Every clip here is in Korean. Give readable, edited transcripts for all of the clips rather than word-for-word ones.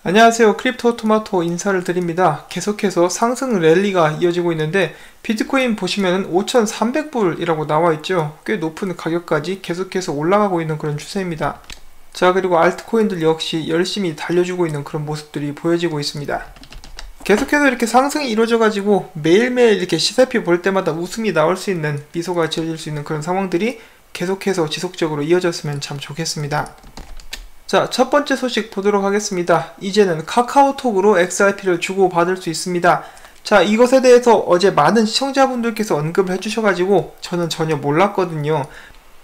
안녕하세요. 크립토토마토 인사를 드립니다. 계속해서 상승 랠리가 이어지고 있는데 비트코인 보시면은 5,300불이라고 나와 있죠. 꽤 높은 가격까지 계속해서 올라가고 있는 그런 추세입니다. 자, 그리고 알트코인들 역시 열심히 달려주고 있는 그런 모습들이 보여지고 있습니다. 계속해서 이렇게 상승이 이루어져 가지고 매일매일 이렇게 시세표 볼 때마다 웃음이 나올 수 있는, 미소가 지어질 수 있는 그런 상황들이 계속해서 지속적으로 이어졌으면 참 좋겠습니다. 자, 첫 번째 소식 보도록 하겠습니다. 이제는 카카오톡으로 XRP를 주고받을 수 있습니다. 자, 이것에 대해서 어제 많은 시청자분들께서 언급을 해주셔가지고 저는 전혀 몰랐거든요.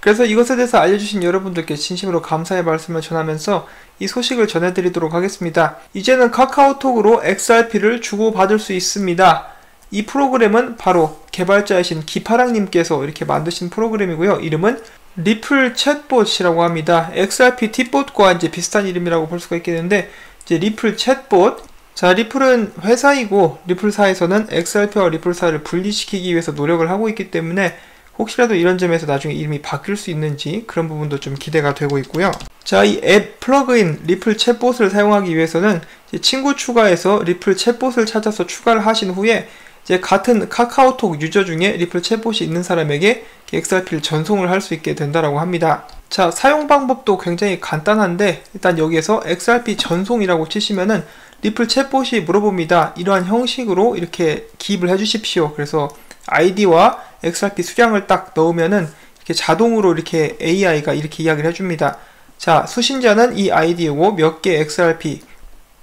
그래서 이것에 대해서 알려주신 여러분들께 진심으로 감사의 말씀을 전하면서 이 소식을 전해드리도록 하겠습니다. 이제는 카카오톡으로 XRP를 주고받을 수 있습니다. 이 프로그램은 바로 개발자이신 기파랑님께서 이렇게 만드신 프로그램이고요. 이름은 리플 챗봇이라고 합니다. XRP 팁봇과 이제 비슷한 이름이라고 볼 수가 있겠는데, 이제 리플 챗봇. 자, 리플은 회사이고 리플사에서는 XRP와 리플사를 분리시키기 위해서 노력을 하고 있기 때문에 혹시라도 이런 점에서 나중에 이름이 바뀔 수 있는지 그런 부분도 좀 기대가 되고 있고요. 자, 이 앱 플러그인 리플 챗봇을 사용하기 위해서는 친구 추가해서 리플 챗봇을 찾아서 추가를 하신 후에 이제 같은 카카오톡 유저 중에 리플 챗봇이 있는 사람에게 XRP를 전송을 할 수 있게 된다라고 합니다. 자, 사용 방법도 굉장히 간단한데 일단 여기에서 XRP 전송이라고 치시면은 리플 챗봇이 물어봅니다. 이러한 형식으로 이렇게 기입을 해주십시오. 그래서 아이디와 XRP 수량을 딱 넣으면은 이렇게 자동으로 이렇게 AI가 이렇게 이야기를 해줍니다. 자, 수신자는 이 아이디이고 몇 개 XRP.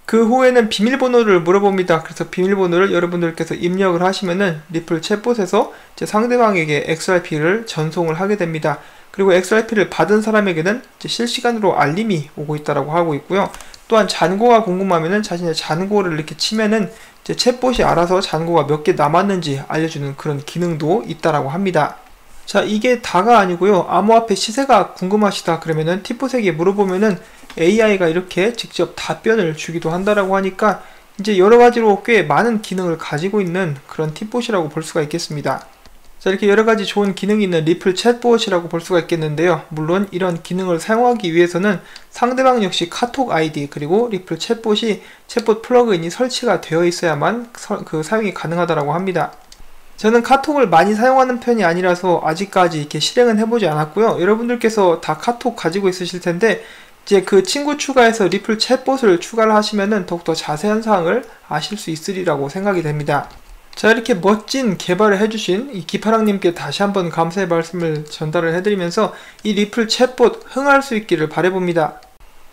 그 후에는 비밀번호를 물어봅니다. 그래서 비밀번호를 여러분들께서 입력을 하시면은 리플 챗봇에서 이제 상대방에게 XRP를 전송을 하게 됩니다. 그리고 XRP를 받은 사람에게는 이제 실시간으로 알림이 오고 있다라고 하고 있고요. 또한 잔고가 궁금하면은 자신의 잔고를 이렇게 치면은 이제 챗봇이 알아서 잔고가 몇 개 남았는지 알려주는 그런 기능도 있다라고 합니다. 자, 이게 다가 아니고요. 암호화폐 시세가 궁금하시다 그러면은 팁봇에게 물어보면은 AI가 이렇게 직접 답변을 주기도 한다라고 하니까 이제 여러가지로 꽤 많은 기능을 가지고 있는 그런 팁봇이라고 볼 수가 있겠습니다. 자, 이렇게 여러가지 좋은 기능이 있는 리플 챗봇이라고 볼 수가 있겠는데요. 물론 이런 기능을 사용하기 위해서는 상대방 역시 카톡 아이디 그리고 리플 챗봇이 챗봇 플러그인이 설치가 되어 있어야만 그 사용이 가능하다라고 합니다. 저는 카톡을 많이 사용하는 편이 아니라서 아직까지 이렇게 실행은 해보지 않았고요. 여러분들께서 다 카톡 가지고 있으실 텐데 이제 그 친구 추가해서 리플 챗봇을 추가를 하시면은 더욱더 자세한 사항을 아실 수 있으리라고 생각이 됩니다. 자, 이렇게 멋진 개발을 해주신 이 기파랑님께 다시 한번 감사의 말씀을 전달을 해드리면서 이 리플 챗봇 흥할 수 있기를 바라봅니다.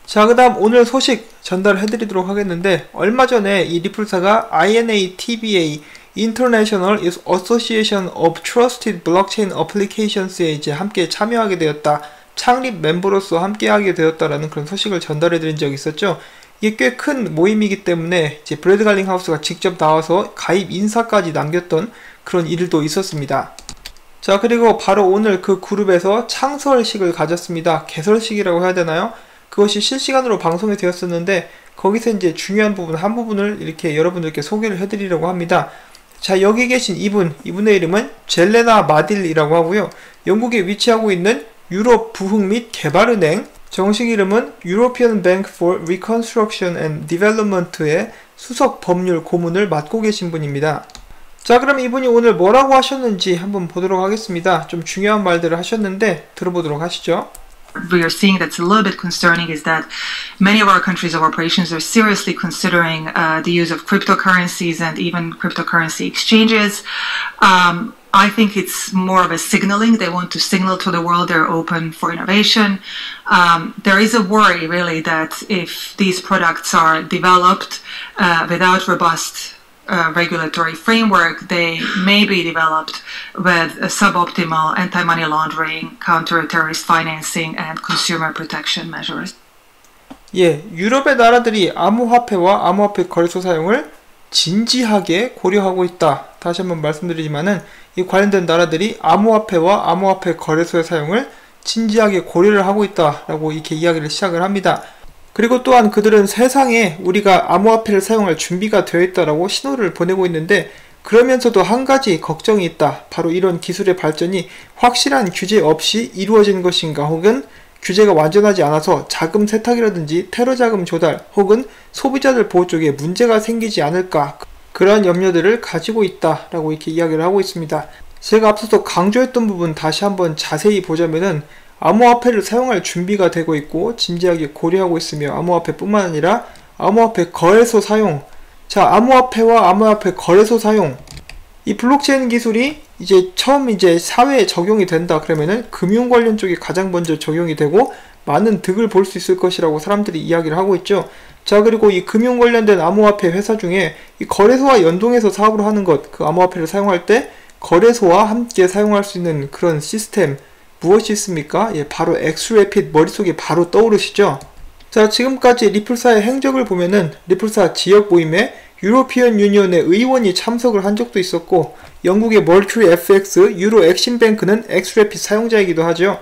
자, 그 다음 오늘 소식 전달을 해드리도록 하겠는데, 얼마 전에 이 리플사가 INATBA International Association of Trusted Blockchain Applications에 이제 함께 참여하게 되었다, 창립 멤버로서 함께하게 되었다라는 그런 소식을 전달해 드린 적이 있었죠. 이게 꽤 큰 모임이기 때문에 이제 브래드 갈링하우스가 직접 나와서 가입 인사까지 남겼던 그런 일도 있었습니다. 자, 그리고 바로 오늘 그 그룹에서 창설식을 가졌습니다. 개설식이라고 해야 되나요? 그것이 실시간으로 방송이 되었었는데 거기서 이제 중요한 부분 한 부분을 이렇게 여러분들께 소개를 해드리려고 합니다. 자, 여기 계신 이분의 이름은 젤레나 마딜이라고 하고요. 영국에 위치하고 있는 유럽 부흥 및 개발은행, 정식 이름은 European Bank for Reconstruction and Development의 수석 법률 고문을 맡고 계신 분입니다. 자, 그럼 이분이 오늘 뭐라고 하셨는지 한번 보도록 하겠습니다. 좀 중요한 말들을 하셨는데 들어보도록 하시죠. We are seeing that's a little bit concerning is that many of our countries of operations are seriously considering the use of cryptocurrencies and even cryptocurrency exchanges. I think it's more of a signaling. They want to signal to the world they're open for innovation. There is a worry, really, that if these products are developed without robust regulatory framework, they may be developed with a suboptimal anti-money laundering, counter-terrorist financing, and consumer protection measures. 예, 유럽의 나라들이 암호화폐와 암호화폐 거래소 사용을 진지하게 고려하고 있다. 다시 한번 말씀드리지만은 이 관련된 나라들이 암호화폐와 암호화폐 거래소의 사용을 진지하게 고려를 하고 있다라고 이렇게 이야기를 시작을 합니다. 그리고 또한 그들은 세상에 우리가 암호화폐를 사용할 준비가 되어 있다라고 신호를 보내고 있는데, 그러면서도 한 가지 걱정이 있다. 바로 이런 기술의 발전이 확실한 규제 없이 이루어진 것인가, 혹은 규제가 완전하지 않아서 자금 세탁이라든지 테러 자금 조달 혹은 소비자들 보호 쪽에 문제가 생기지 않을까, 그러한 염려들을 가지고 있다라고 이렇게 이야기를 하고 있습니다. 제가 앞서서 강조했던 부분 다시 한번 자세히 보자면은 암호화폐를 사용할 준비가 되고 있고 진지하게 고려하고 있으며, 암호화폐뿐만 아니라 암호화폐 거래소 사용, 자, 암호화폐와 암호화폐 거래소 사용, 이 블록체인 기술이 처음 사회에 적용이 된다 그러면은 금융 관련 쪽에 가장 먼저 적용이 되고 많은 득을 볼 수 있을 것이라고 사람들이 이야기를 하고 있죠. 자, 그리고 이 금융 관련된 암호화폐 회사 중에 이 거래소와 연동해서 사업을 하는 것, 그 암호화폐를 사용할 때 거래소와 함께 사용할 수 있는 그런 시스템 무엇이 있습니까? 예, 바로 엑스래핏 머릿속에 바로 떠오르시죠? 자, 지금까지 리플사의 행적을 보면은 리플사 지역 모임에 유로피언 유니언의 의원이 참석을 한 적도 있었고, 영국의 멀큐리 FX 유로 엑심뱅크는 엑스래핏 사용자이기도 하죠.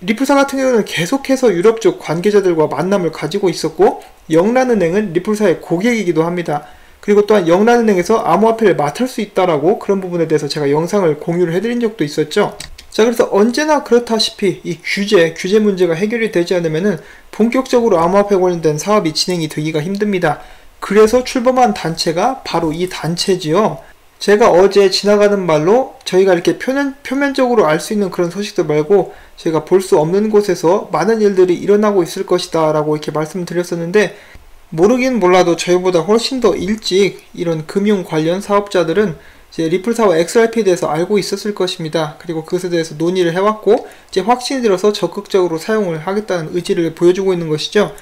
리플사 같은 경우는 계속해서 유럽 쪽 관계자들과 만남을 가지고 있었고, 영란은행은 리플사의 고객이기도 합니다. 그리고 또한 영란은행에서 암호화폐를 맡을 수 있다라고 그런 부분에 대해서 제가 영상을 공유를 해드린 적도 있었죠. 자, 그래서 언제나 그렇다시피 이 규제 문제가 해결이 되지 않으면은 본격적으로 암호화폐 관련된 사업이 진행이 되기가 힘듭니다. 그래서 출범한 단체가 바로 이 단체지요. 제가 어제 지나가는 말로 저희가 이렇게 표면적으로 알 수 있는 그런 소식들 말고 저희가 볼 수 없는 곳에서 많은 일들이 일어나고 있을 것이다 라고 이렇게 말씀드렸었는데, 모르긴 몰라도 저희보다 훨씬 더 일찍 이런 금융 관련 사업자들은 리플사와 XRP에 대해서 알고 있었을 것입니다. 그리고 그것에 대해서 논의를 해왔고 확신이 들어서 적극적으로 사용을 하겠다는 의지를 보여주고 있는 것이죠.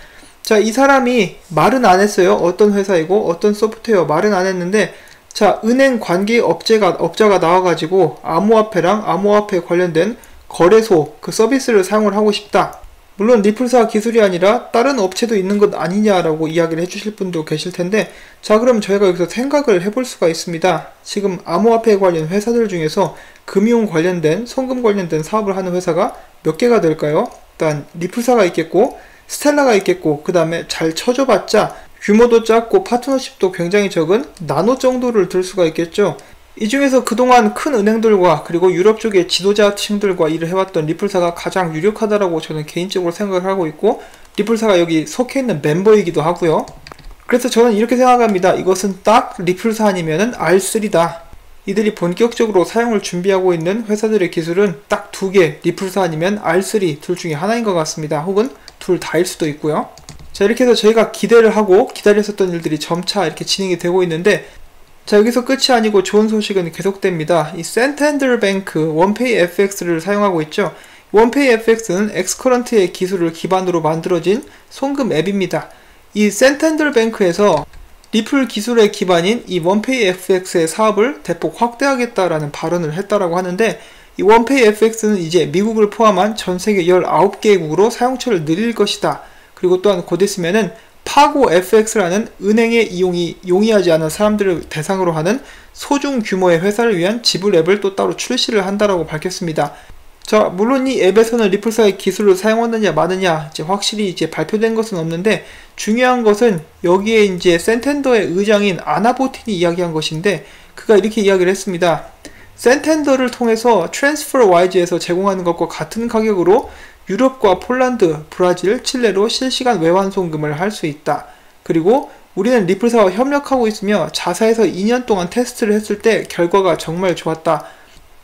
자, 이 사람이 말은 안 했어요. 어떤 회사이고 어떤 소프트웨어 말은 안 했는데, 자, 은행 관계 업자가 나와가지고 암호화폐랑 암호화폐 관련된 거래소 그 서비스를 사용을 하고 싶다. 물론 리플사 기술이 아니라 다른 업체도 있는 것 아니냐라고 이야기를 해주실 분도 계실 텐데, 자, 그럼 저희가 여기서 생각을 해볼 수가 있습니다. 지금 암호화폐 관련 회사들 중에서 금융 관련된, 송금 관련된 사업을 하는 회사가 몇 개가 될까요? 일단 리플사가 있겠고 스텔라가 있겠고, 그 다음에 잘 쳐줘봤자 규모도 작고 파트너십도 굉장히 적은 나노 정도를 들 수가 있겠죠. 이 중에서 그동안 큰 은행들과 그리고 유럽 쪽의 지도자층들과 일을 해왔던 리플사가 가장 유력하다라고 저는 개인적으로 생각을 하고 있고, 리플사가 여기 속해 있는 멤버이기도 하고요. 그래서 저는 이렇게 생각합니다. 이것은 딱 리플사 아니면은 R3다. 이들이 본격적으로 사용을 준비하고 있는 회사들의 기술은 딱 두 개, 리플사 아니면 R3 둘 중에 하나인 것 같습니다. 혹은 둘 다일 수도 있고요. 자, 이렇게 해서 저희가 기대를 하고 기다렸었던 일들이 점차 이렇게 진행이 되고 있는데, 자, 여기서 끝이 아니고 좋은 소식은 계속됩니다. 이 센텐더 뱅크 원페이 FX를 사용하고 있죠. 원페이 FX는 엑스커런트의 기술을 기반으로 만들어진 송금 앱입니다. 이 센텐더 뱅크에서 리플 기술의 기반인 이 원페이 FX의 사업을 대폭 확대하겠다라는 발언을 했다라고 하는데, 이 원페이 FX는 이제 미국을 포함한 전 세계 19개국으로 사용처를 늘릴 것이다. 그리고 또한 곧 있으면은 파고 FX라는 은행의 이용이 용이하지 않은 사람들을 대상으로 하는 소중 규모의 회사를 위한 지불 앱을 또 따로 출시를 한다라고 밝혔습니다. 자, 물론 이 앱에서는 리플사의 기술을 사용하느냐 마느냐 확실히 발표된 것은 없는데, 중요한 것은 여기에 센텐더의 의장인 아나보틴이 이야기한 것인데, 그가 이렇게 이야기를 했습니다. 센텐더를 통해서 트랜스퍼와이즈에서 제공하는 것과 같은 가격으로 유럽과 폴란드, 브라질, 칠레로 실시간 외환 송금을 할 수 있다. 그리고 우리는 리플사와 협력하고 있으며 자사에서 2년 동안 테스트를 했을 때 결과가 정말 좋았다.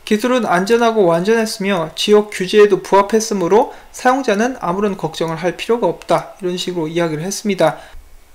기술은 안전하고 완전했으며 지역 규제에도 부합했으므로 사용자는 아무런 걱정을 할 필요가 없다. 이런 식으로 이야기를 했습니다.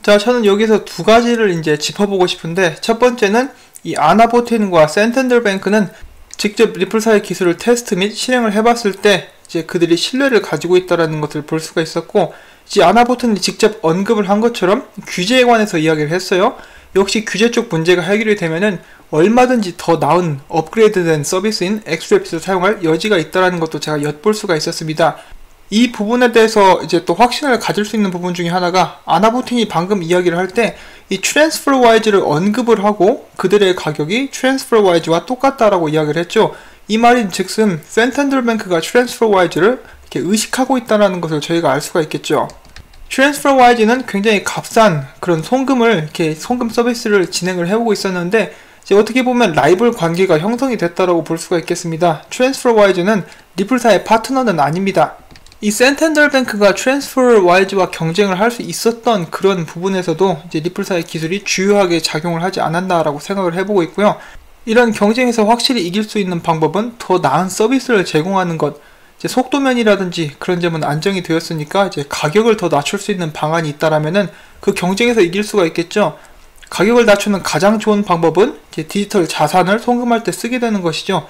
자, 저는 여기서 두 가지를 짚어보고 싶은데, 첫 번째는 이 아나보틴과 센텐더 뱅크는 직접 리플사의 기술을 테스트 및 실행을 해봤을 때 그들이 신뢰를 가지고 있다는 것을 볼 수가 있었고, 아나보튼이 직접 언급을 한 것처럼 규제에 관해서 이야기를 했어요. 역시 규제 쪽 문제가 해결이 되면은 얼마든지 더 나은 업그레이드된 서비스인 엑스래핏을 사용할 여지가 있다는 것도 제가 엿볼 수가 있었습니다. 이 부분에 대해서 또 확신을 가질 수 있는 부분 중에 하나가, 아나보틴이 방금 이야기를 할 때 이 트랜스퍼와이즈를 언급을 하고 그들의 가격이 트랜스퍼와이즈와 똑같다라고 이야기를 했죠. 이 말인 즉슨 센텐더 뱅크가 트랜스퍼와이즈를 이렇게 의식하고 있다는 것을 저희가 알 수가 있겠죠. 트랜스퍼와이즈는 굉장히 값싼 그런 송금 서비스를 진행을 해오고 있었는데, 어떻게 보면 라이벌 관계가 형성이 됐다라고 볼 수가 있겠습니다. 트랜스퍼와이즈는 리플사의 파트너는 아닙니다. 이 센텐들 뱅크가 트랜스퍼 와이즈와 경쟁을 할 수 있었던 그런 부분에서도 이제 리플사의 기술이 주요하게 작용을 하지 않았나라고 생각을 해보고 있고요. 이런 경쟁에서 확실히 이길 수 있는 방법은 더 나은 서비스를 제공하는 것, 이제 속도면이라든지 그런 점은 안정이 되었으니까 이제 가격을 더 낮출 수 있는 방안이 있다라면은 그 경쟁에서 이길 수가 있겠죠. 가격을 낮추는 가장 좋은 방법은 이제 디지털 자산을 송금할 때 쓰게 되는 것이죠.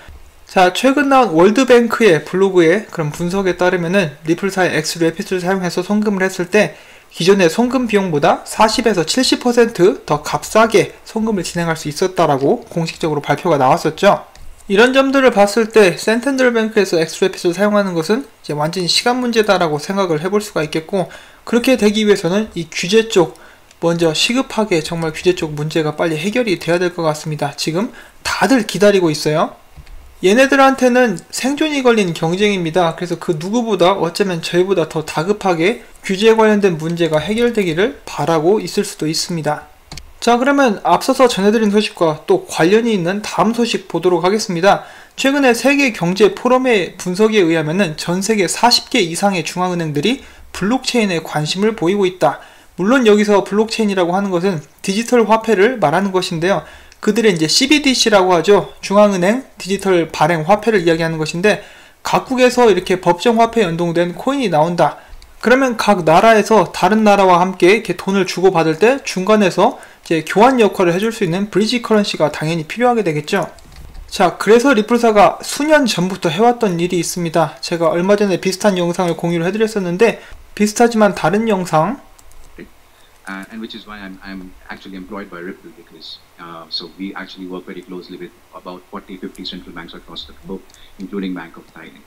자, 최근 나온 월드뱅크의 블로그의 그런 분석에 따르면은 리플사의 엑스래핏을 사용해서 송금을 했을 때 기존의 송금 비용보다 40에서 70% 더 값싸게 송금을 진행할 수 있었다라고 공식적으로 발표가 나왔었죠. 이런 점들을 봤을 때 센텐들 뱅크에서 엑스래핏을 사용하는 것은 이제 완전히 시간 문제다라고 생각을 해볼 수가 있겠고, 그렇게 되기 위해서는 이 규제 쪽 먼저 시급하게 정말 규제 쪽 문제가 빨리 해결이 돼야 될 것 같습니다. 지금 다들 기다리고 있어요. 얘네들한테는 생존이 걸린 경쟁입니다. 그래서 그 누구보다 어쩌면 저희보다 더 다급하게 규제에 관련된 문제가 해결되기를 바라고 있을 수도 있습니다. 자, 그러면 앞서서 전해드린 소식과 또 관련이 있는 다음 소식 보도록 하겠습니다. 최근에 세계 경제 포럼의 분석에 의하면 전 세계 40개 이상의 중앙은행들이 블록체인에 관심을 보이고 있다. 물론 여기서 블록체인이라고 하는 것은 디지털 화폐를 말하는 것인데요. 그들의 이제 CBDC라고 하죠. 중앙은행 디지털 발행 화폐를 이야기하는 것인데, 각국에서 이렇게 법정 화폐에 연동된 코인이 나온다. 그러면 각 나라에서 다른 나라와 함께 이렇게 돈을 주고받을 때 중간에서 이제 교환 역할을 해줄 수 있는 브리지 커런시가 당연히 필요하게 되겠죠. 자, 그래서 리플사가 수년 전부터 해왔던 일이 있습니다. 제가 얼마 전에 비슷한 영상을 공유를 해드렸었는데, 비슷하지만 다른 영상, and which is why I'm actually employed by Ripple because so we actually work very closely with about 40-50 central banks across the globe, including Bank of Thailand.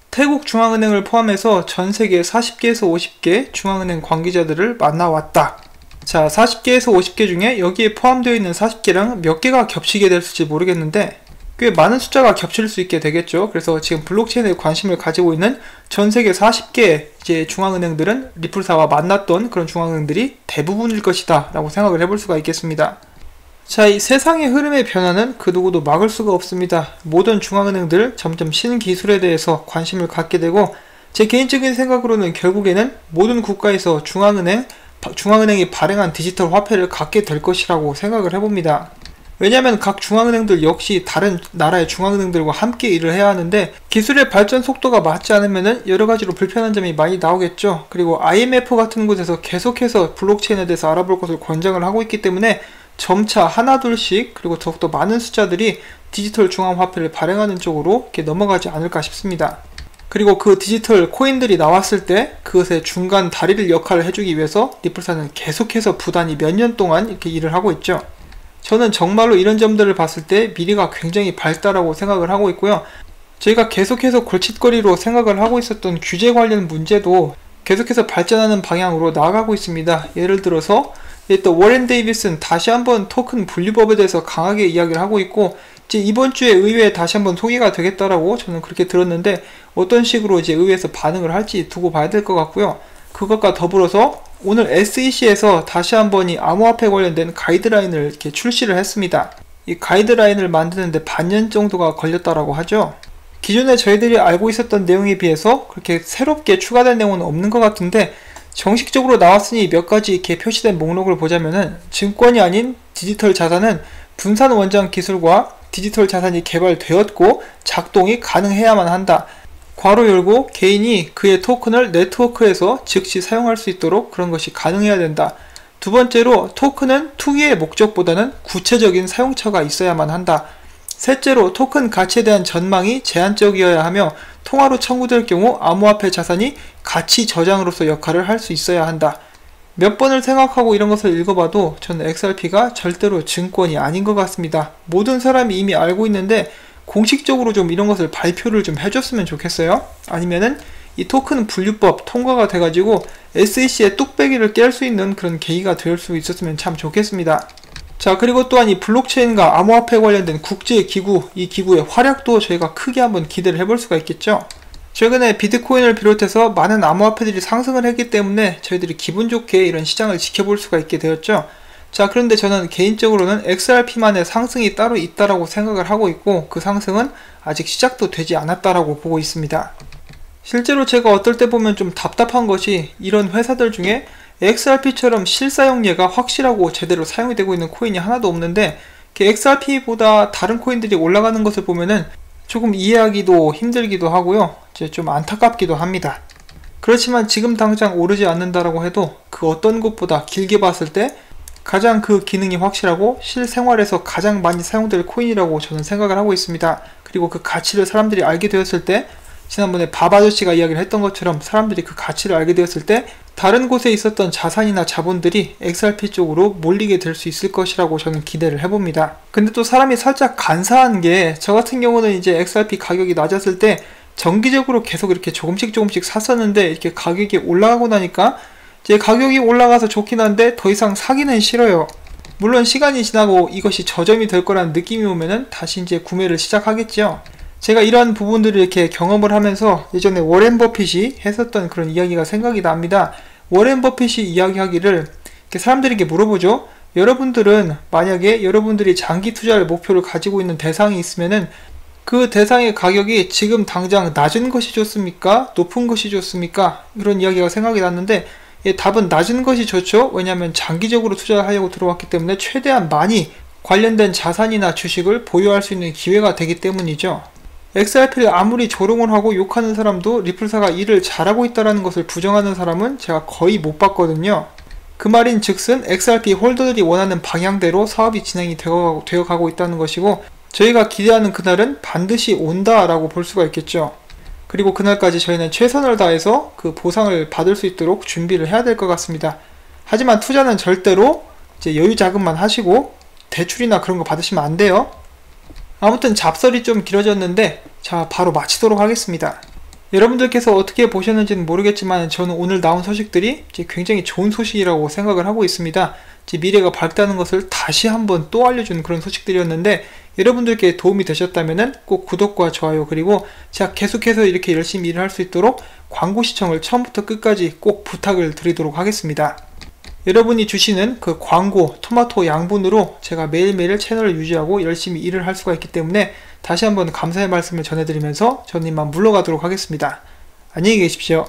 태국 중앙은행을 포함해서 전 세계 40개에서 50개 중앙은행 관계자들을 만나왔다. 자, 40개에서 50개 중에 여기에 포함되어 있는 40개랑 몇 개가 겹치게 될지 모르겠는데 꽤 많은 숫자가 겹칠 수 있게 되겠죠. 그래서 지금 블록체인에 관심을 가지고 있는 전 세계 40개 이제 중앙은행들은 리플사와 만났던 그런 중앙은행들이 대부분일 것이다 라고 생각을 해볼 수가 있겠습니다. 자, 이 세상의 흐름의 변화는 그 누구도 막을 수가 없습니다. 모든 중앙은행들 점점 신기술에 대해서 관심을 갖게 되고, 제 개인적인 생각으로는 결국에는 모든 국가에서 중앙은행이 발행한 디지털 화폐를 갖게 될 것이라고 생각을 해봅니다. 왜냐하면 각 중앙은행들 역시 다른 나라의 중앙은행들과 함께 일을 해야 하는데, 기술의 발전 속도가 맞지 않으면 여러가지로 불편한 점이 많이 나오겠죠. 그리고 IMF 같은 곳에서 계속해서 블록체인에 대해서 알아볼 것을 권장을 하고 있기 때문에 점차 하나둘씩, 그리고 더욱더 많은 숫자들이 디지털 중앙화폐를 발행하는 쪽으로 이렇게 넘어가지 않을까 싶습니다. 그리고 그 디지털 코인들이 나왔을 때 그것의 중간 다리를 역할을 해주기 위해서 리플사는 계속해서 부단히 몇 년 동안 이렇게 일을 하고 있죠. 저는 정말로 이런 점들을 봤을 때 미래가 굉장히 밝다라고 생각을 하고 있고요. 저희가 계속해서 골칫거리로 생각을 하고 있었던 규제 관련 문제도 계속해서 발전하는 방향으로 나아가고 있습니다. 예를 들어서 또 워렌 데이비슨 다시 한번 토큰 분류법에 대해서 강하게 이야기를 하고 있고, 이제 이번 주에 의회에 다시 한번 소개가 되겠다라고 저는 그렇게 들었는데, 어떤 식으로 이제 의회에서 반응을 할지 두고 봐야 될 것 같고요. 그것과 더불어서 오늘 SEC에서 다시 한번 이 암호화폐 관련된 가이드라인을 이렇게 출시를 했습니다. 이 가이드라인을 만드는데 반년 정도가 걸렸다라고 하죠. 기존에 저희들이 알고 있었던 내용에 비해서 그렇게 새롭게 추가된 내용은 없는 것 같은데, 정식적으로 나왔으니 몇 가지 이렇게 표시된 목록을 보자면은, 증권이 아닌 디지털 자산은 분산 원장 기술과 디지털 자산이 개발되었고 작동이 가능해야만 한다. 괄호 열고 개인이 그의 토큰을 네트워크에서 즉시 사용할 수 있도록 그런 것이 가능해야 된다. 두 번째로, 토큰은 투기의 목적보다는 구체적인 사용처가 있어야만 한다. 셋째로, 토큰 가치에 대한 전망이 제한적이어야 하며 통화로 청구될 경우 암호화폐 자산이 가치 저장으로서 역할을 할 수 있어야 한다. 몇 번을 생각하고 이런 것을 읽어봐도 저는 XRP가 절대로 증권이 아닌 것 같습니다. 모든 사람이 이미 알고 있는데 공식적으로 좀 이런 것을 발표를 좀 해줬으면 좋겠어요. 아니면은 이 토큰 분류법 통과가 돼가지고 SEC의 뚝배기를 깰 수 있는 그런 계기가 될 수 있었으면 참 좋겠습니다. 자, 그리고 또한 이 블록체인과 암호화폐 관련된 국제기구, 이 기구의 활약도 저희가 크게 한번 기대를 해볼 수가 있겠죠. 최근에 비트코인을 비롯해서 많은 암호화폐들이 상승을 했기 때문에 저희들이 기분 좋게 이런 시장을 지켜볼 수가 있게 되었죠. 자, 그런데 저는 개인적으로는 XRP만의 상승이 따로 있다라고 생각을 하고 있고, 그 상승은 아직 시작도 되지 않았다라고 보고 있습니다. 실제로 제가 어떨 때 보면 좀 답답한 것이 이런 회사들 중에 XRP처럼 실사용예가 확실하고 제대로 사용이 되고 있는 코인이 하나도 없는데 XRP보다 다른 코인들이 올라가는 것을 보면은 조금 이해하기도 힘들기도 하고요. 이제 좀 안타깝기도 합니다. 그렇지만 지금 당장 오르지 않는다라고 해도 그 어떤 것보다 길게 봤을 때 가장 그 기능이 확실하고 실생활에서 가장 많이 사용될 코인이라고 저는 생각을 하고 있습니다. 그리고 그 가치를 사람들이 알게 되었을 때 지난번에 밥 아저씨가 이야기를 했던 것처럼 사람들이 그 가치를 알게 되었을 때 다른 곳에 있었던 자산이나 자본들이 XRP 쪽으로 몰리게 될 수 있을 것이라고 저는 기대를 해봅니다. 근데 또 사람이 살짝 간사한 게 저 같은 경우는 이제 XRP 가격이 낮았을 때 정기적으로 계속 이렇게 조금씩 샀었는데 이렇게 가격이 올라가고 나니까 이제 가격이 올라가서 좋긴 한데 더 이상 사기는 싫어요. 물론 시간이 지나고 이것이 저점이 될 거라는 느낌이 오면은 다시 이제 구매를 시작하겠죠. 제가 이러한 부분들을 이렇게 경험을 하면서 예전에 워렌 버핏이 했었던 그런 이야기가 생각이 납니다. 워렌 버핏이 이야기하기를 이렇게 사람들에게 물어보죠. 여러분들은 만약에 여러분들이 장기 투자를 목표를 가지고 있는 대상이 있으면은 그 대상의 가격이 지금 당장 낮은 것이 좋습니까? 높은 것이 좋습니까? 이런 이야기가 생각이 났는데 답은 낮은 것이 좋죠. 왜냐하면 장기적으로 투자하려고 들어왔기 때문에 최대한 많이 관련된 자산이나 주식을 보유할 수 있는 기회가 되기 때문이죠. XRP를 아무리 조롱을 하고 욕하는 사람도 리플사가 일을 잘하고 있다는 것을 부정하는 사람은 제가 거의 못 봤거든요. 그 말인 즉슨 XRP 홀더들이 원하는 방향대로 사업이 진행이 되어가고 있다는 것이고 저희가 기대하는 그날은 반드시 온다라고 볼 수가 있겠죠. 그리고 그날까지 저희는 최선을 다해서 그 보상을 받을 수 있도록 준비를 해야 될 것 같습니다. 하지만 투자는 절대로 이제 여유 자금만 하시고 대출이나 그런 거 받으시면 안 돼요. 아무튼 잡설이 좀 길어졌는데 자 바로 마치도록 하겠습니다. 여러분들께서 어떻게 보셨는지는 모르겠지만 저는 오늘 나온 소식들이 이제 굉장히 좋은 소식이라고 생각을 하고 있습니다. 이제 미래가 밝다는 것을 다시 한번 또 알려주는 그런 소식들이었는데 여러분들께 도움이 되셨다면 꼭 구독과 좋아요 그리고 제가 계속해서 이렇게 열심히 일을 할 수 있도록 광고 시청을 처음부터 끝까지 꼭 부탁을 드리도록 하겠습니다. 여러분이 주시는 그 광고, 토마토 양분으로 제가 매일매일 채널을 유지하고 열심히 일을 할 수가 있기 때문에 다시 한번 감사의 말씀을 전해드리면서 저는 이만 물러가도록 하겠습니다. 안녕히 계십시오.